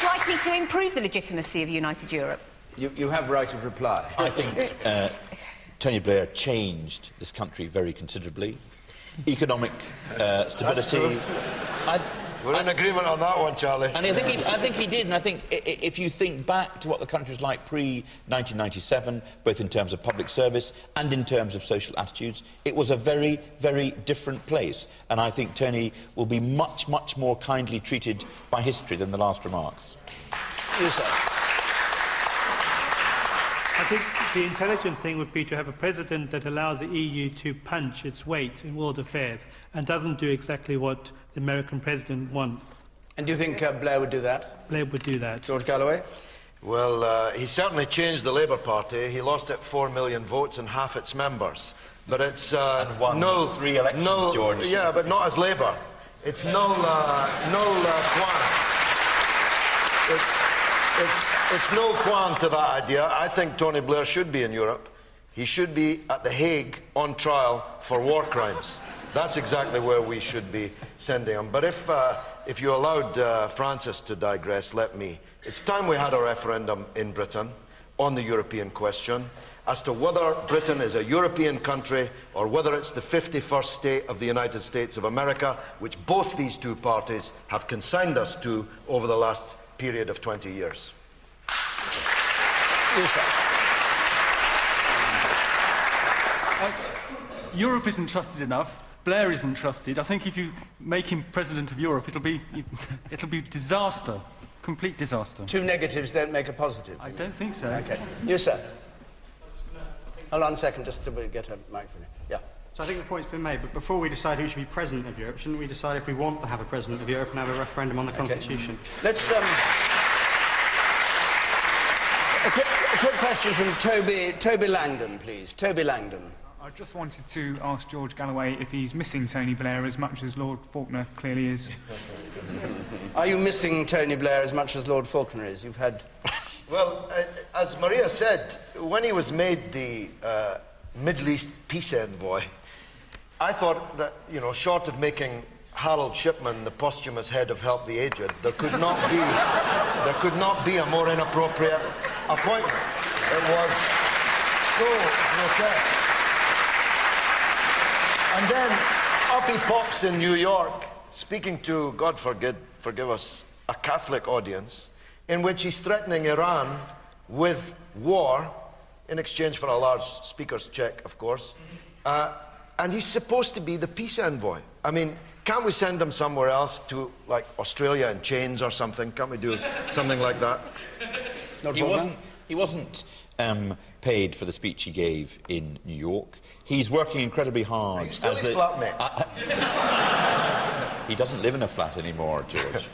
likely to improve the legitimacy of united Europe? You have right of reply. I think Tony Blair changed this country very considerably. Economic stability. We're in agreement on that one, Charlie. And I think he did. And I think if you think back to what the country was like pre-1997, both in terms of public service and in terms of social attitudes, it was a very, very different place. And I think Tony will be much, much more kindly treated by history than the last remarks. You, sir. I think the intelligent thing would be to have a president that allows the EU to punch its weight in world affairs and doesn't do exactly what the American president wants. And do you think Blair would do that? Blair would do that. George Galloway? Well, he certainly changed the Labour Party. He lost it 4 million votes and half its members. But it's and won 3 elections, George. Yeah, but not as Labour. It's null quant. It's no quant to that idea. I think Tony Blair should be in Europe. He should be at The Hague on trial for war crimes. That's exactly where we should be sending him. But if you allowed Francis to digress, let me. It's time we had a referendum in Britain on the European question as to whether Britain is a European country or whether it's the 51st state of the United States of America, which both these two parties have consigned us to over the last period of 20 years. Yes, sir. Europe isn't trusted enough. Blair isn't trusted. I think if you make him president of Europe, it'll be disaster, complete disaster. 2 negatives don't make a positive. I don't think so. Okay. You, sir. Hold on a second, just to get a microphone. Yeah. So I think the point's been made, but before we decide who should be president of Europe, shouldn't we decide if we want to have a president of Europe and have a referendum on the Constitution? Let's a quick question from Toby Langdon, please. Toby Langdon. I just wanted to ask George Galloway if he's missing Tony Blair as much as Lord Falconer clearly is. Are you missing Tony Blair as much as Lord Falconer is? You've had... Well, as Maria said, when he was made the Middle East peace envoy, I thought that, you know, short of making Harold Shipman the posthumous head of Help the Aged, there could not be a more inappropriate appointment. It was so grotesque. And then up he pops in New York, speaking to, God forgive us, a Catholic audience, in which he's threatening Iran with war in exchange for a large speaker's check, of course. And he's supposed to be the peace envoy. I mean, can't we send him somewhere else to, like, Australia in chains or something? Can't we do something like that? He wasn't paid for the speech he gave in New York. He's working incredibly hard. Are you still his flatmate? He doesn't live in a flat anymore, George.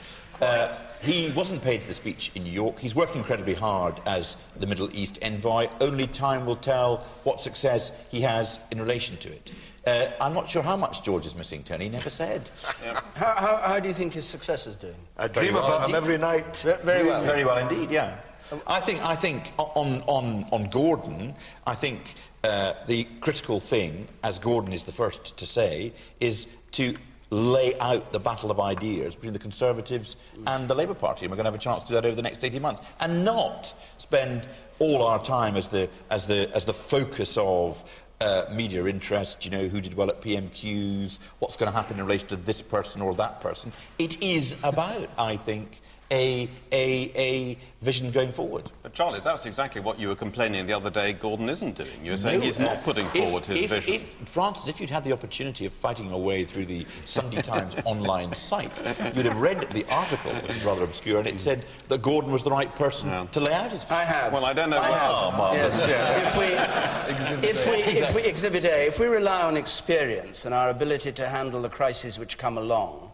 He wasn't paid for the speech in New York. He's working incredibly hard as the Middle East envoy. Only time will tell what success he has in relation to it. I'm not sure how much George is missing, Tony. He never said. Yeah. How do you think his successor's doing? I dream about him every night. Very well. Very well indeed, yeah. I think on Gordon, I think the critical thing, as Gordon is the first to say, is to lay out the battle of ideas between the Conservatives and the Labour Party, and we're going to have a chance to do that over the next 18 months, and not spend all our time as the focus of media interest, you know, who did well at PMQs, what's going to happen in relation to this person or that person. It is about, I think, a vision going forward. But Charlie, that's exactly what you were complaining the other day Gordon isn't doing. You were saying he's not putting forward his vision. Francis, if you'd had the opportunity of fighting your way through the Sunday Times online site, you'd have read the article, which is rather obscure, and it said that Gordon was the right person to lay out his vision. I have. Well, I don't know. I have. Yes. Yeah. If we rely on experience and our ability to handle the crises which come along,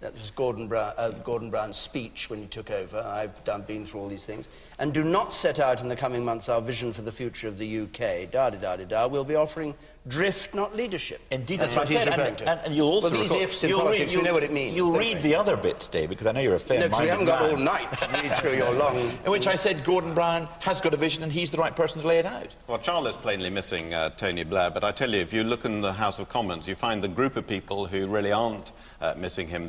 that was Gordon Brown's speech when he took over. I've been through all these things. And do not set out in the coming months our vision for the future of the UK, we'll be offering drift, not leadership. Indeed, that's what he's referring to. And you'll also... Well, these ifs in politics, we know what it means. You'll read the other bits, David, because I know you're a fair-minded No, because we haven't got man. all night to read through your long... In which I said Gordon Brown has got a vision and he's the right person to lay it out. Well, Charles is plainly missing Tony Blair, but I tell you, if you look in the House of Commons, you find the group of people who really aren't missing him,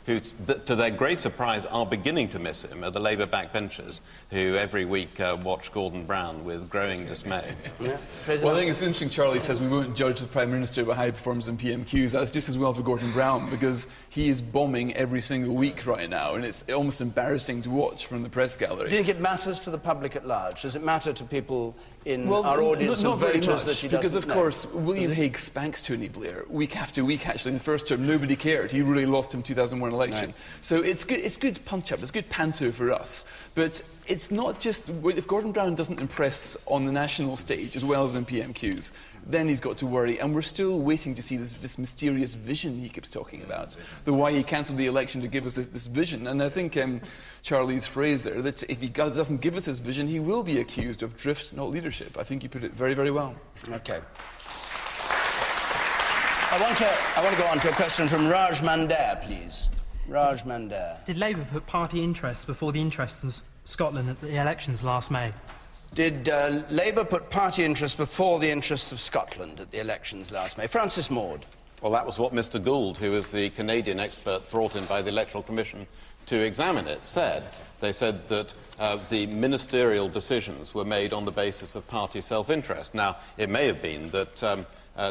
who, to their great surprise, are beginning to miss him, are the Labour backbenchers, who every week watch Gordon Brown with growing dismay. Yeah. Well, I think it's interesting Charlie says we won't judge the Prime Minister by how he performs in PMQs. That's just as well for Gordon Brown, because he is bombing every single week right now, and it's almost embarrassing to watch from the press gallery. Do you think it matters to the public at large? Does it matter to people in our audience not and very voters much, that he because, doesn't of course, William Hague spanks Tony Blair week after week, actually. In the first term, nobody cared. He really lost him 2001 election. Right. So it's good punch-up, it's good panto for us. But it's not just... If Gordon Brown doesn't impress on the national stage as well as in PMQs, then he's got to worry. And we're still waiting to see this mysterious vision he keeps talking about. The why he cancelled the election to give us this vision. And I think Charlie's phrase there, that if he doesn't give us this vision, he will be accused of drift, not leadership. I think you put it very, very well. OK. I want to go on to a question from Raj Mandair, please. Raj Mandair. Did Labour put party interests before the interests of Scotland at the elections last May? Did Labour put party interests before the interests of Scotland at the elections last May? Francis Maude. Well, that was what Mr Gould, who was the Canadian expert brought in by the Electoral Commission to examine it, said. They said that the ministerial decisions were made on the basis of party self-interest. Now, it may have been that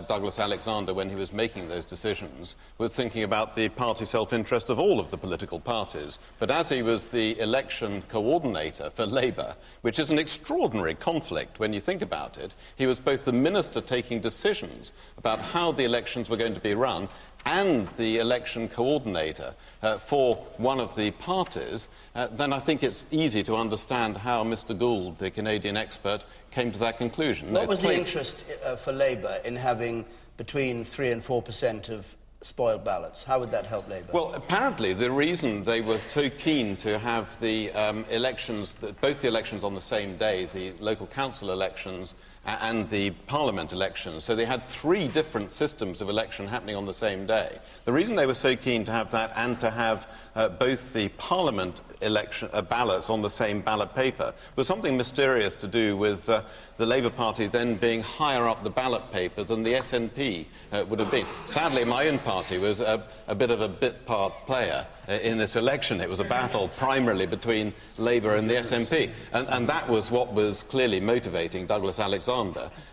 Douglas Alexander, when he was making those decisions, was thinking about the party self-interest of all of the political parties. But as he was the election coordinator for Labour, which is an extraordinary conflict when you think about it, he was both the minister taking decisions about how the elections were going to be run and the election coordinator for one of the parties, then I think it's easy to understand how Mr Gould, the Canadian expert, came to that conclusion. What was the interest for Labour in having between 3 and 4% of spoiled ballots? How would that help Labour? Well, apparently the reason they were so keen to have the elections, both the elections on the same day, the local council elections and the Parliament elections, so they had 3 different systems of election happening on the same day. The reason they were so keen to have that and to have both the Parliament election ballots on the same ballot paper was something mysterious to do with the Labour Party then being higher up the ballot paper than the SNP would have been. Sadly, my own party was a bit of a bit-part player in this election. It was a battle primarily between Labour and the SNP, and that was what was clearly motivating Douglas Alexander.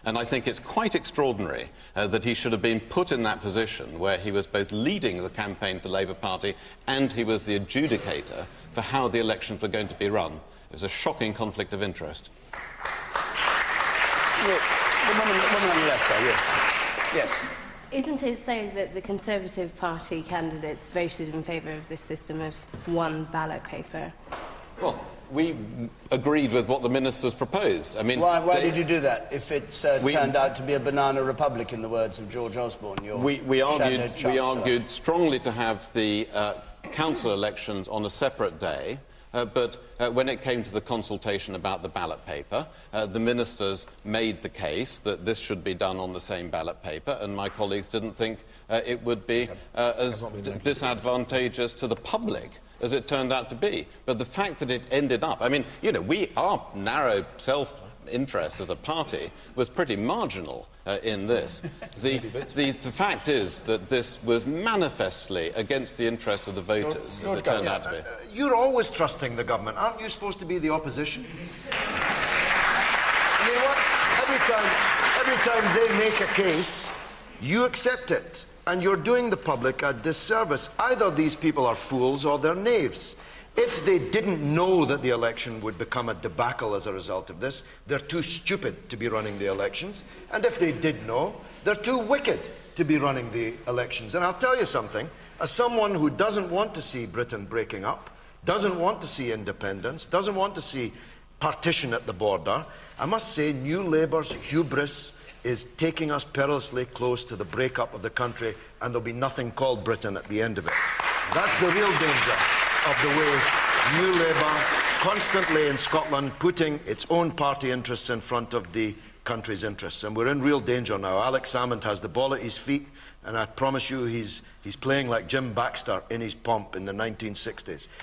And I think it's quite extraordinary that he should have been put in that position where he was both leading the campaign for the Labour Party and he was the adjudicator for how the elections were going to be run. It was a shocking conflict of interest. The woman on the left there, yes. Yes. Isn't it so that the Conservative Party candidates voted in favour of this system of one ballot paper? Well, we agreed with what the ministers proposed. I mean, why did you do that? If it's turned out to be a banana republic, in the words of George Osborne, your we argued strongly to have the council elections on a separate day. But when it came to the consultation about the ballot paper, the ministers made the case that this should be done on the same ballot paper, and my colleagues didn't think it would be as disadvantageous to the public as it turned out to be. But the fact that it ended up... I mean, you know, our narrow self-interest as a party was pretty marginal in this. The fact is that this was manifestly against the interests of the voters, as it turned out to be. You're always trusting the government. Aren't you supposed to be the opposition? I mean, what? Every time they make a case, you accept it. And you're doing the public a disservice. Either these people are fools or they're knaves. If they didn't know that the election would become a debacle as a result of this, they're too stupid to be running the elections. And if they did know, they're too wicked to be running the elections. And I'll tell you something, as someone who doesn't want to see Britain breaking up, doesn't want to see independence, doesn't want to see partition at the border, I must say New Labour's hubris is taking us perilously close to the breakup of the country, and there'll be nothing called Britain at the end of it. That's the real danger of the way New Labour constantly in Scotland putting its own party interests in front of the country's interests. And we're in real danger now. Alex Salmond has the ball at his feet, and I promise you he's playing like Jim Baxter in his pomp in the 1960s.